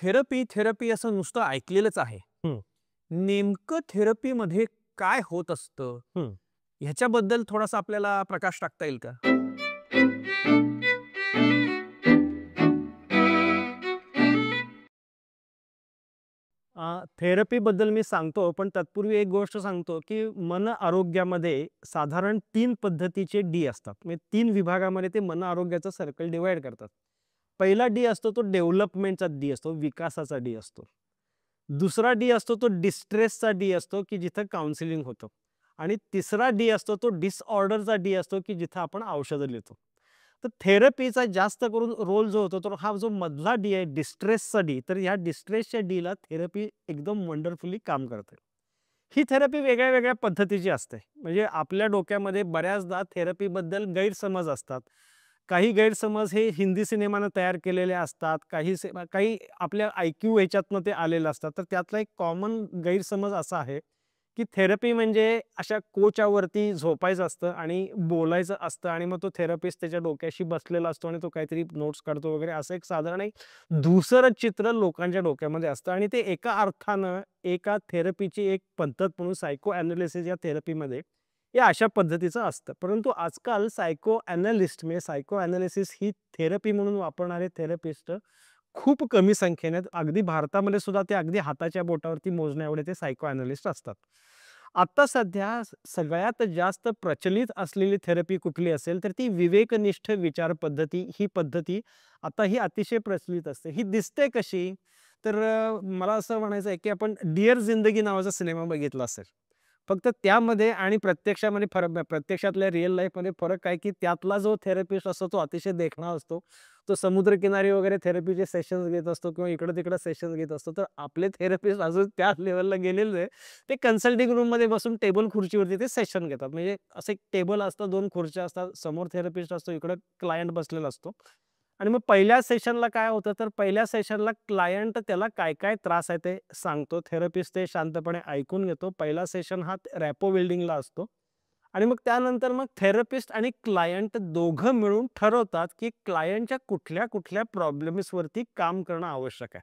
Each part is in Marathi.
थेरपी थेरपी असं नुसतं ऐकलेलंच आहे. हं, नेमकं थेरपीमध्ये काय होत असतं? हं. ह्याच्याबद्दल थोडासा आपल्याला प्रकाश टाकता येईल का? थेरपीबद्दल मी सांगतो, पण तत्पूर्वी एक गोष्ट सांगतो, की मन आरोग्यामध्ये साधारण 3 पद्धतीचे डी असतात. म्हणजे 3 विभागामध्ये ते मन आरोग्याचं सर्कल डिव्हाईड करतात. पहिला डी असतो तो डेव्हलपमेंटचा डी असतो, विकासाचा डी असतो. दुसरा डी असतो तो डिस्ट्रेसचा डी असतो, की जिथं काउन्सिलिंग होतं. आणि तिसरा डी असतो तो डिसऑर्डरचा डी असतो, की जिथं आपण औषधं लिहितो. तर थेरपीचा जास्त करून रोल जो होतो, तो हा जो मधला डी आहे डिस्ट्रेसचा डी, तर ह्या डिस्ट्रेसच्या डीला थेरपी एकदम वंडरफुली काम करते. ही थेरपी वेगळ्या-वेगळ्या पद्धतीची असते. म्हणजे आपल्या डोक्यामध्ये बऱ्याचदा थेरपीबद्दल गैरसमज असतात. काही गैरसमज हे हिंदी सिनेमानं तयार केलेले असतात. काही आपल्या आयक्यू ह्याच्यातनं ते आलेलं असतात. तर त्यातला एक कॉमन गैरसमज असा आहे, की थेरपी म्हणजे अशा कोच्यावरती झोपायचं असतं आणि बोलायचं असतं आणि मग तो थेरपिस्ट त्याच्या डोक्याशी बसलेला असतो आणि तो काहीतरी नोट्स काढतो वगैरे असं एक साधारण एक धूसर चित्र लोकांच्या डोक्यामध्ये असतं आणि ते एका अर्थानं एका थेरपीची एक पद्धत म्हणून सायको ॲनालिसिस या थेरपीमध्ये हे अशा पद्धतीचं असतं. परंतु आजकाल सायको ॲनालिस्ट म्हणजे सायको ॲनालिसिस ही थेरपी म्हणून वापरणारे थेरपिस्ट खूप कमी संख्येने आहेत. अगदी भारतामध्ये सुद्धा ते अगदी हाताच्या बोटावरती मोजण्याएवढे ते सायको ॲनालिस्ट असतात. आता सध्या सगळ्यात जास्त प्रचलित असलेली थेरपी कुठली असेल, तर ती विवेकनिष्ठ विचार पद्धती ही पद्धती आता ही अतिशय प्रचलित असते. ही दिसते कशी? तर मला असं म्हणायचं आहे, की आपण डिअर जिंदगी नावाचा सिनेमा बघितला असेल. फक्त त्यामध्ये आणि प्रत्यक्षामध्ये फरक प्रत्यक्षातल्या रिअल लाईफमध्ये फरक काय, की त्यातला जो थेरपिस्ट असतो तो अतिशय देखणा असतो. तो समुद्रकिनारी वगैरे थेरपीचे सेशन्स घेत असतो किंवा इकडं-तिकडं सेशन्स घेत असतो. तर आपले थेरपिस्ट अजून त्या लेव्हलला गेलेले आहे. ते कन्सल्टिंग रूममध्ये बसून टेबल खुर्चीवरती ते सेशन घेतात. म्हणजे असं एक टेबल असतं, 2 खुर्च्या असतात. समोर थेरपिस्ट असतो, इकडं क्लायंट बसलेला असतो. आणि मग पहिल्या सेशनला काय होतं, तर पहिल्या सेशनला क्लायंट त्याला काय-काय त्रास आहे ते सांगतो. थेरपिस्ट ते शांतपणे ऐकून घेतो. पहिला सेशन हा रॅपो बिल्डिंगला असतो. आणि मग त्यानंतर मग थेरपिस्ट आणि क्लायंट दोघं मिळून ठरवतात, की क्लायंटच्या कुठल्या-कुठल्या प्रॉब्लेम्सवरती काम करणं आवश्यक आहे.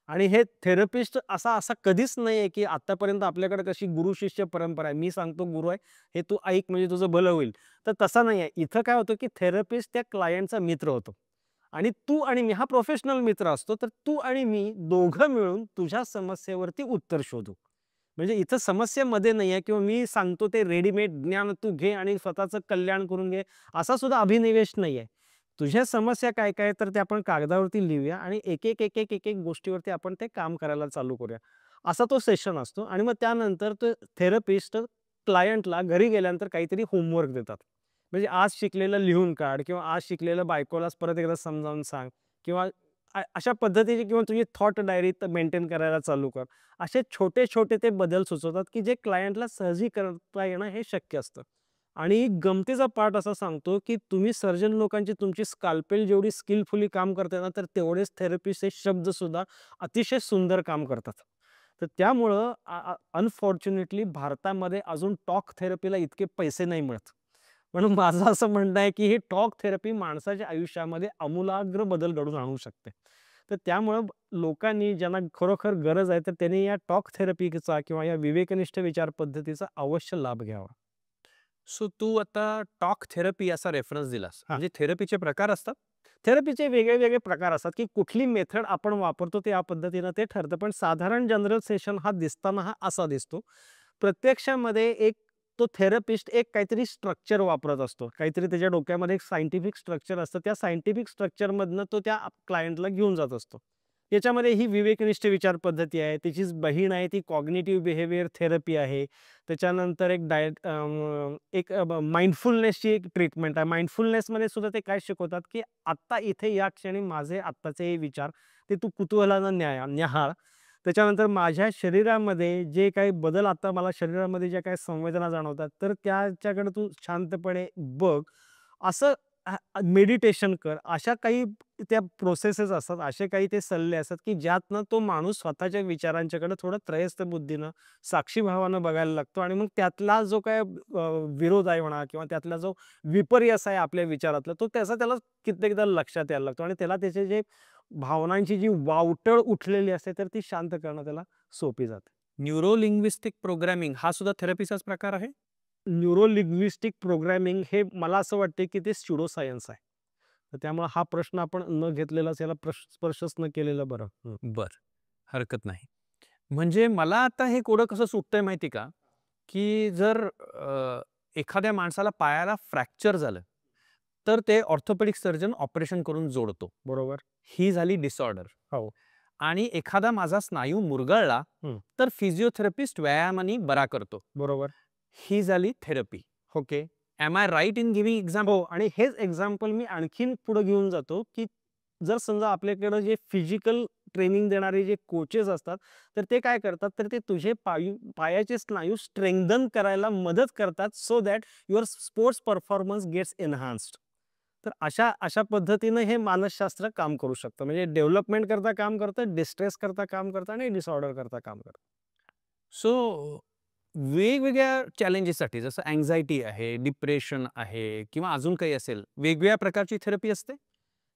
आणि हे थेरपिस्ट असा असा कधीच नाहीये, की आतापर्यंत आपल्याकडे कशी गुरु-शिष्य परंपरा आहे. मी सांगतो गुरु आहे, हे तू ऐक म्हणजे तुझं भलं होईल. तर तसा नाहीये. इथं काय होतं, की थेरपिस्ट त्या क्लायंटचा मित्र होतो. आणि तू आणि मी हा प्रोफेशनल मित्र असतो. तर तू आणि मी दोघं मिळून तुझ्या समस्येवरती उत्तर शोधू. म्हणजे इथं समस्येमध्ये नाहीये किंवा मी सांगतो ते रेडीमेड ज्ञान तू घे आणि स्वतःचं कल्याण करून घे, असा सुद्धा अभिनिवेश नाहीये. तुझ्या समस्या काय-काय आहेत, तर ते आपण कागदावरती लिहूया आणि एक-एक गोष्टीवरती आपण ते काम करायला चालू करूया. असा तो सेशन असतो आणि मग त्यानंतर तो थेरपिस्ट क्लायंटला घरी गेल्यानंतर काहीतरी होमवर्क देतात. म्हणजे आज शिकलेलं लिहून काढ किंवा आज शिकलेलं बायकोलाच परत एकदा समजावून सांग किंवा अशा पद्धतीचे किंवा तुझी थॉट डायरी मेंटेन करायला चालू कर. असे छोटे-छोटे ते बदल सुचवतात, की जे क्लायंटला सहजी करता येणं हे शक्य असतं. आणि गमतीचा पार्ट असा सांगतो, की तुम्ही सर्जन लोकांची तुमची स्कॅल्पेल जेवढी स्किलफुली काम करते ना, तर तेवढेच थेरपिस्टचे शब्दसुद्धा अतिशय सुंदर काम करतात. तर त्यामुळं अनफॉर्च्युनेटली भारतामध्ये अजून टॉक थेरपीला इतके पैसे नाही मिळत. म्हणून माझं असं म्हणणं आहे, की ही टॉक थेरपी माणसाच्या आयुष्यामध्ये आमूलाग्र बदल घडवून आणू शकते. तर त्यामुळं लोकांनी ज्यांना खरोखर गरज आहे, तर त्यांनी या टॉक थेरपीचा किंवा या विवेकनिष्ठ विचार पद्धतीचा अवश्य लाभ घ्यावा. सो तू आता टॉक थेरपी असा रेफरन्स दिलास. हां. म्हणजे थेरपीचे प्रकार असतात? थेरपीचे वेगळे-वेगळे प्रकार असतात, की कुठली मेथड आपण वापरतो ते या पद्धतीनं ते ठरतं. पण साधारण जनरल सेशन हा दिसताना हा असा दिसतो. प्रत्यक्षामध्ये एक तो थेरपिस्ट एक काहीतरी स्ट्रक्चर वापरत असतो. काहीतरी त्याच्या डोक्यामध्ये एक सायंटिफिक स्ट्रक्चर असतं. त्या सायंटिफिक स्ट्रक्चरमधनं तो त्या क्लायंटला घेऊन जात असतो. याच्यामध्ये ही विवेकनिष्ठ विचार पद्धती आहे. त्याचीच बहीण आहे ती कॉग्निटिव्ह बिहेवियर थेरपी आहे. त्याच्यानंतर एक माइंडफुलनेसची एक ट्रीटमेंट आहे. माइंडफुलनेसमध्ये सुद्धा ते काय शिकवतात, की आत्ता इथे या क्षणी माझे आत्ताचे विचार ते तू कुतूहलानं न्याहाळ. त्याच्यानंतर माझ्या शरीरामध्ये जे काही बदल आता मला शरीरामध्ये ज्या काही संवेदना जाणवतात, तर त्याच्याकडे तू शांतपणे बघ. असं मेडिटेशन कर. अशा काही त्या प्रोसेसेस असतात, असे काही ते सल्ले असतात, की ज्यातनं तो माणूस स्वतःच्या विचारांच्याकडे थोडं त्रयस्थ बुद्धीनं, साक्षीभावानं बघायला लागतो आणि मग त्यातला जो काही विरोध आहे म्हणा किंवा त्यातला जो विपर्यास आहे आपल्या विचारातला, तो त्याचा त्याला कित्येकदा लक्षात यायला लागतो आणि त्याला त्याचे जे भावनांची जी वावटळ उठलेली असते तर ती शांत करणं त्याला सोपी जाते. न्यूरो लिंग्विस्टिक प्रोग्रामिंग हा सुद्धा थेरपीचाच प्रकार आहे? न्यूरो लिंग्विस्टिक प्रोग्रॅमिंग हे मला असं वाटते की ते स्युडो सायन्स आहे. तर त्यामुळे हा प्रश्न आपण न घेतलेलाच, याला स्पर्शच न केलेलं बरं. बरं, हरकत नाही. म्हणजे मला आता हे कोडं कसं सुटतंय माहिती का? की जर एखाद्या माणसाला पायाला फ्रॅक्चर झालं, तर ते ऑर्थोपेडिक सर्जन ऑपरेशन करून जोडतो. बरोबर. ही झाली डिसऑर्डर. हो. आणि एखादा माझा स्नायू मुरगळला, हं. तर फिजिओथेरपिस्ट व्यायामाने बरा करतो. बरोबर. ही झाली therapy. Okay. Am I right in giving example? हो, आणि हेच एक्झाम्पल मी आणखीन पुढे घेऊन जातो, की जर समजा आपल्याकडे जे फिजिकल ट्रेनिंग देणारे जे कोचेस असतात, तर ते काय करतात, तर ते तुझे पायाचे स्नायू स्ट्रेंथन करायला मदत करतात, so that your sports performance gets enhanced. तर अशा अशा पद्धतीने हे मानसशास्त्र काम करू शकतं. म्हणजे डेव्हलपमेंट करता काम करतं, डिस्ट्रेस करता काम करतं आणि डिसऑर्डर करता काम करतं. सो वेगवेगळ्या चॅलेंजेससाठी जसं अँक्झायटी आहे, डिप्रेशन आहे किंवा अजून काही असेल, वेगवेगळ्या प्रकारची थेरपी असते?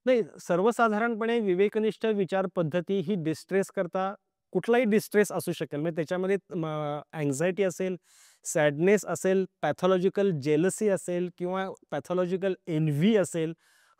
नाही, सर्वसाधारणपणे विवेकनिष्ठ विचार पद्धती ही डिस्ट्रेस करता, कुठलाही डिस्ट्रेस असू शकेल. म्हणजे त्याच्यामध्ये अँक्झायटी असेल, सॅडनेस असेल, पॅथॉलॉजिकल जेलसी असेल किंवा पॅथॉलॉजिकल एन्व्ही असेल.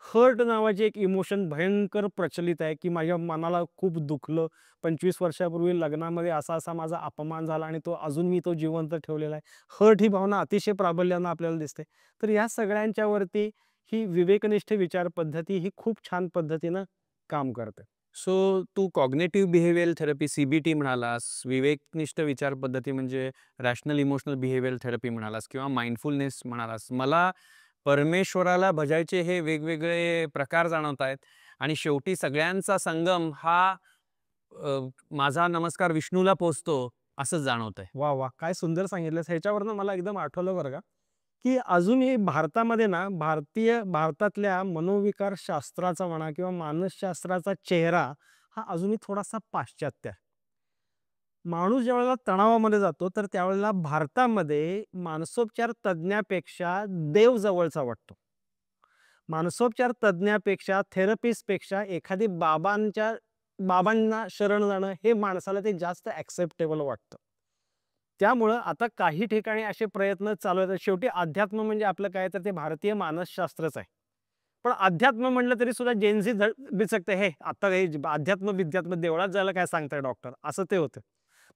हर्ट नावाचे एक इमोशन भयंकर प्रचलित आहे, की माझ्या मनाला खूप दुखलं. 25 वर्षापूर्वी लग्नामध्ये असा-असा माझा अपमान झाला आणि मी तो जिवंत ठेवलेला आहे. हर्ट ही भावना अतिशय प्राबल्यानं आपल्याला दिसते. तर या सगळ्यांच्यावरती ही विवेकनिष्ठ विचार पद्धती ही खूप छान पद्धतीनं काम करते. सो तू कॉग्निटिव्ह बिहेवियरल थेरपी सीबीटी म्हणालास, विवेकनिष्ठ विचार पद्धती म्हणजे रॅशनल इमोशनल बिहेवियरल थेरपी म्हणालास किंवा माइंडफुलनेस म्हणालास. मला परमेश्वराला भजायचे हे वेगवेगळे प्रकार जाणवत आहेत आणि शेवटी सगळ्यांचा संगम हा माझा नमस्कार विष्णूला पोचतो असं जाणवतंय. वाह! वाह! काय सुंदर सांगितलंस. ह्याच्यावरनं मला एकदम आठवलं बरं का, की अजूनही भारतामध्ये ना, भारतातल्या मनोविकार शास्त्राचा म्हणा किंवा मानसशास्त्राचा चेहरा हा अजूनही थोडासा पाश्चात्य आहे. माणूस ज्यावेळेला तणावामध्ये जातो, तर त्यावेळेला भारतामध्ये मानसोपचार तज्ञापेक्षा देव जवळचा वाटतो. मानसोपचार तज्ञापेक्षा, थेरपिस्टपेक्षा एखादी बाबांना शरण जाणं हे माणसाला ते जास्त ॲक्सेप्टेबल वाटतं. त्यामुळं आता काही ठिकाणी असे प्रयत्न चालू आहेत. शेवटी अध्यात्म म्हणजे आपलं काय, तर ते भारतीय मानसशास्त्रच आहे. पण अध्यात्म म्हटलं तरी सुद्धा जेन बिचकते, "हे आता हे अध्यात्म-बिध्यात्म देवळात जायला काय सांगताय डॉक्टर?" असं ते होतं.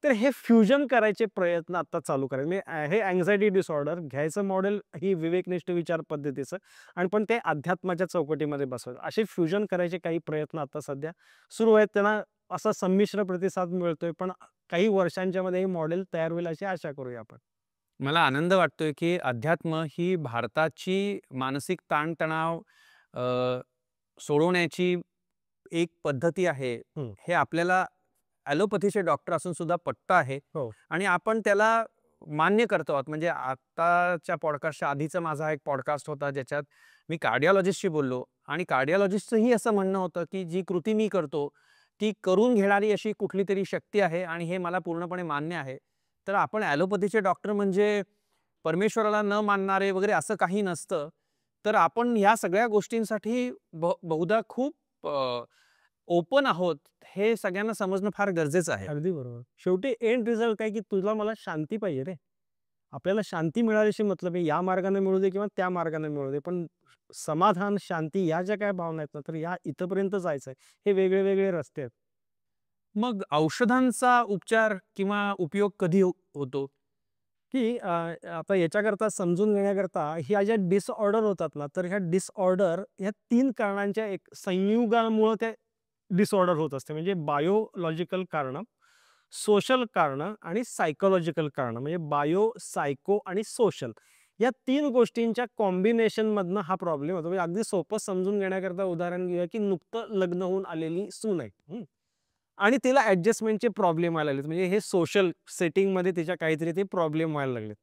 तर हे फ्युजन करायचे प्रयत्न आता चालू करायचे. म्हणजे हे अँक्झायटी डिसऑर्डर घ्यायचं मॉडेल ही विवेकनिष्ठ विचार पद्धतीचं, आणि पण ते अध्यात्माच्या चौकटीमध्ये बसवायचं. असे फ्युजन करायचे काही प्रयत्न आता सध्या सुरू आहेत. त्यांना असा संमिश्र प्रतिसाद मिळतोय. पण काही वर्षांच्या मध्ये हे मॉडेल तयार होईल अशी आशा करूया आपण. मला आनंद वाटतोय की अध्यात्म ही भारताची मानसिक ताणतणाव सोडवण्याची एक पद्धती आहे. हं. हे आपल्याला ॲलोपॅथीचे डॉक्टर असून सुद्धा पटतं आहे हो. आणि आपण त्याला मान्य करतो आहोत. म्हणजे आत्ताच्या पॉडकास्टच्या आधीचा माझा एक पॉडकास्ट होता, ज्याच्यात मी कार्डिओलॉजिस्टशी बोललो आणि कार्डिओलॉजिस्टचंही असं म्हणणं होतं, की जी कृती मी करतो, ती करून घेणारी अशी कुठलीतरी शक्ती आहे आणि हे मला पूर्णपणे मान्य आहे. तर आपण ॲलोपॅथीचे डॉक्टर म्हणजे परमेश्वराला न मानणारे वगैरे असं काही नसतं. तर आपण ह्या सगळ्या गोष्टींसाठी बहुधा खूप ओपन आहोत, हे सगळ्यांना समजणं फार गरजेचं आहे. अगदी बरोबर. शेवटी एंड रिझल्ट काय, की तुला मला शांती पाहिजे रे. आपल्याला शांती मिळाल्याशी मतलब आहे. या मार्गाने मिळू दे किंवा त्या मार्गाने मिळू दे. पण समाधान, शांती या ज्या काही भावना आहेत ना, तर या इथपर्यंत जायचं आहे. हे वेगळे-वेगळे रस्ते आहेत. मग औषधांचा उपचार किंवा उपयोग कधी होतो? की आता याच्याकरता समजून घेण्याकरता ह्या ज्या डिसऑर्डर होतात ना, तर ह्या डिसऑर्डर ह्या 3 कारणांच्या एक संयुगामुळं ते डिसऑर्डर होत असते. म्हणजे बायोलॉजिकल कारणं, सोशल कारणं आणि सायकॉलॉजिकल कारणं. म्हणजे बायो, सायको आणि सोशल या 3 गोष्टींच्या कॉम्बिनेशनमधनं हा प्रॉब्लेम होतो. म्हणजे अगदी सोपं समजून घेण्याकरता उदाहरण घेऊया, की नुकतं लग्न होऊन आलेली सून आहे. आणि तिला ॲडजस्टमेंटचे प्रॉब्लेम व्हायला लागलेत. म्हणजे हे सोशल सेटिंगमध्ये तिच्या काहीतरी ते प्रॉब्लेम व्हायला लागलेत.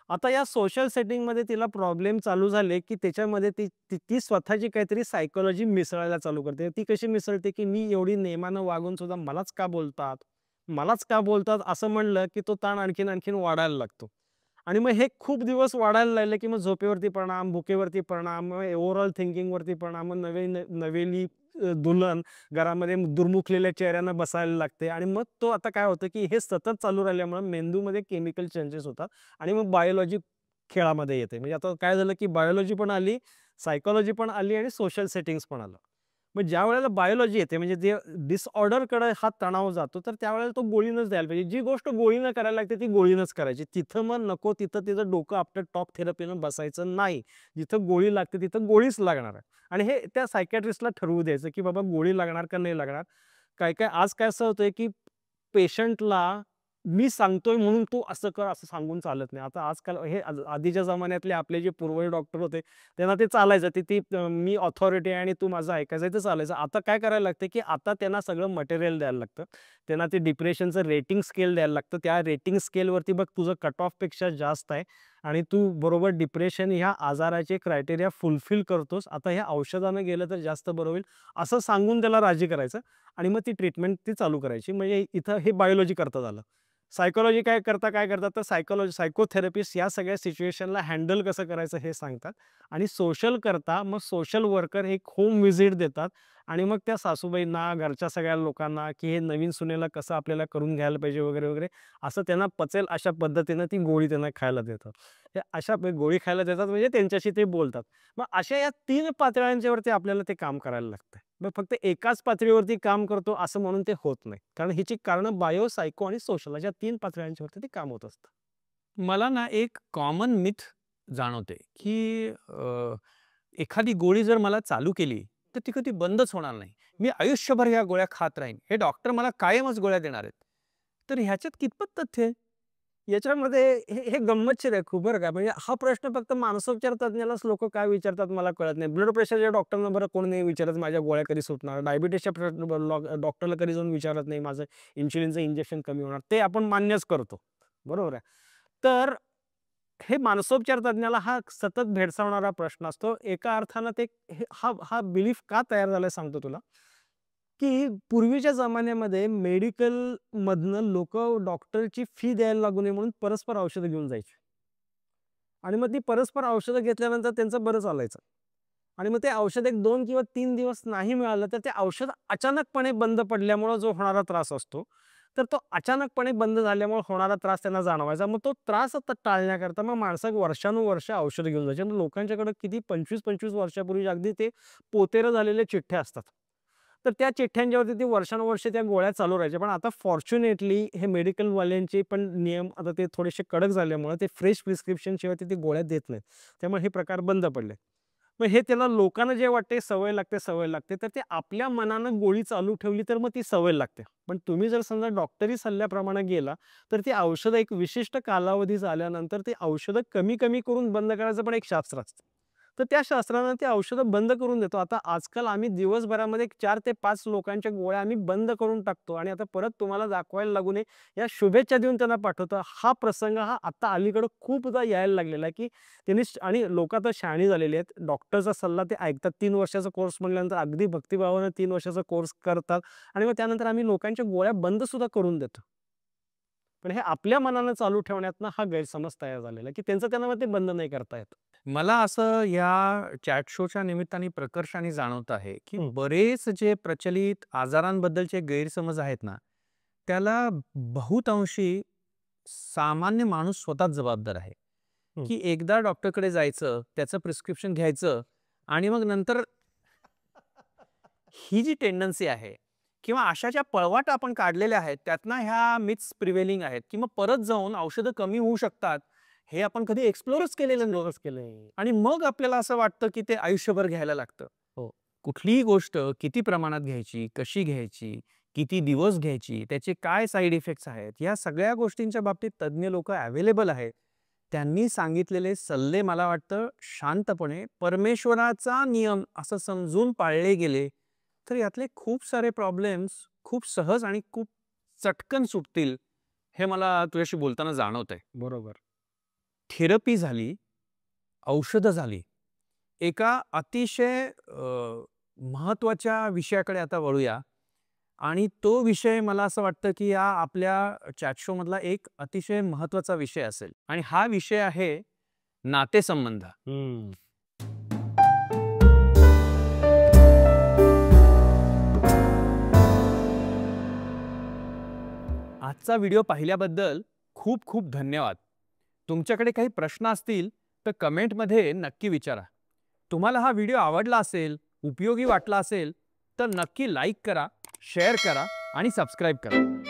आता या सोशल सेटिंगमध्ये तिला प्रॉब्लेम चालू झाले, की त्याच्यामध्ये ती ती ती स्वतःची काहीतरी सायकॉलॉजी मिसळायला चालू करते. ती कशी मिसळते, की मी एवढी नियमानं वागून सुद्धा मलाच का बोलतात? मलाच का बोलतात? असं म्हणलं, की तो ताण आणखीन वाढायला लागतो. आणि मग हे खूप दिवस वाढायला लागले, की मग झोपेवरती परिणाम, भुकेवरती परिणाम, मग ओव्हरऑल थिंकिंगवरती परिणाम, मग नवेली दुल्हन घरामध्ये दुर्मुखलेल्या चेहऱ्यांना बसायला लागते आणि मग तो आता काय होतं की हे सतत चालू राहिल्यामुळे मेंदूमध्ये केमिकल चेंजेस होतात आणि मग बायोलॉजी खेळामध्ये येते. म्हणजे आता काय झालं की बायोलॉजी पण आली, सायकॉलॉजी पण आली आणि सोशल सेटिंग्स पण आलं. मग ज्या वेळेला बायोलॉजी येते म्हणजे जे डिसऑर्डरकडे हा तणाव जातो, तर त्यावेळेला तो गोळीनच द्यायला पाहिजे. जी गोष्ट गोळीनं करायला लागते ती गोळीनंच करायची. तिथं मग नको तिथं तिचं डोकं आपलं टॉप थेरपीनं बसायचं नाही. जिथं गोळी लागते तिथं गोळीच लागणार आहे. आणि हे त्या सायकियाट्रिस्टला ठरवू द्यायचं की बाबा गोळी लागणार का नाही लागणार. काय आज काय असं होतंय की पेशंटला मी सांगतोय म्हणून तू असं कर असं सांगून चालत नाही. आता आजकाल हे आधीच्या जमान्यातले आपले जे पूर्वज डॉक्टर होते त्यांना ते चालायचं. मी ऑथॉरिटी आहे आणि तू माझं ऐकायचं ते चालायचं. आता काय करायला लागतं की आता त्यांना सगळं मटेरियल द्यायला लागतं. त्यांना ते डिप्रेशनचं रेटिंग स्केल द्यायला लागतं. त्या रेटिंग स्केलवरती बघ तुझं कट ऑफपेक्षा जास्त आहे आणि तू बरोबर डिप्रेशन ह्या आजाराचे क्रायटेरिया फुलफिल करतोस. आता ह्या औषधानं गेलं तर जास्त बरं होईल असं सांगून त्याला राजी करायचं आणि मग ती ट्रीटमेंट ती चालू करायची. म्हणजे इथं हे बायोलॉजी करता झालं. सायकॉलॉजी काय करतात तर सायकोथेरपिस्ट या सगळ्या सिच्युएशनला हँडल कसं करायचं हे सांगतात आणि सोशल करता मग सोशल वर्कर एक होम व्हिजिट देतात आणि मग त्या सासूबाईंना घरच्या सगळ्या लोकांना की हे नवीन सुनेला कसं आपल्याला करून घ्यायला पाहिजे वगैरे वगैरे असं त्यांना पचेल अशा पद्धतीनं ती गोळी त्यांना खायला देतात. हे अशा गोळी खायला देतात म्हणजे त्यांच्याशी ते बोलतात. मग अशा या 3 पातळ्यांच्यावरती आपल्याला ते काम करायला लागतं. मग फक्त एकाच पातळीवरती काम करतो असं म्हणून ते होत नाही. कारण ह्याची कारणं बायो, सायको आणि सोशल अशा 3 पातळ्यांच्यावरती ते काम होत असतं. मला ना एक कॉमन मिथ जाणवते, की एखादी गोळी जर मला चालू केली, तर ती कधी बंदच होणार नाही. मी आयुष्यभर ह्या गोळ्या खात राहीन. हे डॉक्टर मला कायमच गोळ्या देणार आहेत. तर ह्याच्यात कितपत तथ्य आहे? याच्यामध्ये हे गंमतशीर आहे खूप बरं का. म्हणजे हा प्रश्न फक्त मानसोपचार तज्ञालाच लोकं काय विचारतात मला कळत नाही. ब्लड प्रेशरच्या डॉक्टरना बरं कोण नाही विचारत माझ्या गोळ्या कधी सुटणार. डायबिटीसच्या डॉक्टरला कधी जाऊन विचारत नाही माझं इन्शुलिनचं इंजेक्शन कमी होणार. ते आपण मान्यच करतो. बरोबर आहे. तर हे मानसोपचार तज्ञाला हा सतत भेडसावणारा प्रश्न असतो. एका अर्थानं ते हा हा बिलीफ का तयार झालाय सांगतो तुला. की पूर्वीच्या जमान्यामध्ये मेडिकलमधनं लोकं डॉक्टरची फी द्यायला लागू नये म्हणून परस्पर औषधं घेऊन जायची. आणि मग ती परस्पर औषधं घेतल्यानंतर त्यांचं बरं चालायचं. आणि मग ते औषध एक 2 किंवा 3 दिवस नाही मिळालं, तर ते औषध अचानकपणे बंद पडल्यामुळं जो होणारा त्रास असतो, तर तो अचानकपणे बंद झाल्यामुळे होणारा त्रास त्यांना जाणवायचा. मग तो त्रास आता टाळण्याकरता मग माणसं वर्षानुवर्ष औषधं घेऊन जायची. आणि लोकांच्याकडे किती 25-25 वर्षापूर्वी अगदी ते पोतेरं झालेल्या चिठ्ठ्या असतात. तर त्या चिठ्ठ्यांच्यावरती ती वर्षानुवर्षे त्या गोळ्या चालू राहायच्या. पण आता फॉर्च्युनेटली हे मेडिकलवाल्यांचे पण नियम आता ते थोडेसे कडक झाल्यामुळे ते फ्रेश प्रिस्क्रिप्शन शिवाय ते गोळ्या देत नाहीत. त्यामुळे हे प्रकार बंद पडले. मग हे त्याला लोकांना जे वाटते सवय लागते, सवय लागते. तर ते आपल्या मनानं गोळी चालू ठेवली तर मग ती सवय लागते. पण तुम्ही जर समजा डॉक्टरी सल्ल्याप्रमाणे गेला, तर ती औषधं एक विशिष्ट कालावधी झाल्यानंतर ते औषधं कमी-कमी करून बंद करायचं पण एक शास्त्र असतं. तर त्या शास्त्रानं ते औषधं बंद करून देतो. आता आजकाल आम्ही दिवसभरामध्ये 4 ते 5 लोकांच्या गोळ्या आम्ही बंद करून टाकतो आणि आता परत तुम्हाला दाखवायला लागू नये या शुभेच्छा देऊन त्यांना पाठवतो. हा प्रसंग हा आता अलीकडं खूपदा यायला लागलेला आहे, की त्यांनी आणि लोकं आता शहाणी झालेली आहेत. डॉक्टरचा सल्ला ते ऐकतात. 3 वर्षाचा कोर्स म्हटल्यानंतर अगदी भक्तिभावानं 3 वर्षाचा कोर्स करतात आणि मग त्यानंतर आम्ही लोकांच्या गोळ्या बंद सुद्धा करून देतो. पण हे आपल्या मनानं चालू ठेवण्यातनं हा गैरसमज तयार झालेला आहे, की त्यांना मग ते बंद नाही करता येत. मला असं या चॅट शोच्या निमित्ताने प्रकर्षाने जाणवत आहे, की हं. बरेच जे प्रचलित आजारांबद्दलचे गैरसमज आहेत ना, त्याला बहुतांशी सामान्य माणूस स्वतःच जबाबदार आहे. हं. की एकदा डॉक्टरकडे जायचं, त्याचं प्रिस्क्रिप्शन घ्यायचं आणि मग नंतर ही जी टेंडन्सी आहे किंवा अशा ज्या पळवाट आपण काढलेल्या आहेत, त्यातनं ह्या मिथ्स प्रिव्हेलिंग आहेत, की मग परत जाऊन औषधं कमी होऊ शकतात, हे आपण कधी एक्सप्लोरच केलेलं नाही. केलंय. आणि मग आपल्याला असं वाटतं, की ते आयुष्यभर घ्यायला लागतं. हो. कुठलीही गोष्ट किती प्रमाणात घ्यायची, कशी घ्यायची, किती दिवस घ्यायची, त्याचे काय साइड इफेक्ट्स आहेत, या सगळ्या गोष्टींच्या बाबतीत तज्ञ लोकं अवेलेबल आहेत. त्यांनी सांगितलेले सल्ले मला वाटतं शांतपणे परमेश्वराचा नियम असं समजून पाळले गेले, तर यातले खूप सारे प्रॉब्लेम्स खूप सहज आणि खूप चटकन सुटतील, हे मला तुझ्याशी बोलताना जाणवतंय. बरोबर. थेरपी झाली, औषधं झाली. एका अतिशय महत्त्वाच्या विषयाकडे आता वळूया आणि तो विषय मला असं वाटतं, की या आपल्या चॅट शोमधला एक अतिशय महत्त्वाचा विषय असेल आणि हा विषय आहे नातेसंबंध. हं. आजचा व्हिडिओ पाहिल्याबद्दल खूप खूप धन्यवाद. तुमच्याकडे काही प्रश्न असतील तर कमेंटमध्ये नक्की विचारा. तुम्हाला हा व्हिडिओ आवडला असेल, उपयोगी वाटला असेल तर नक्की लाईक करा, शेअर करा आणि सबस्क्राईब करा.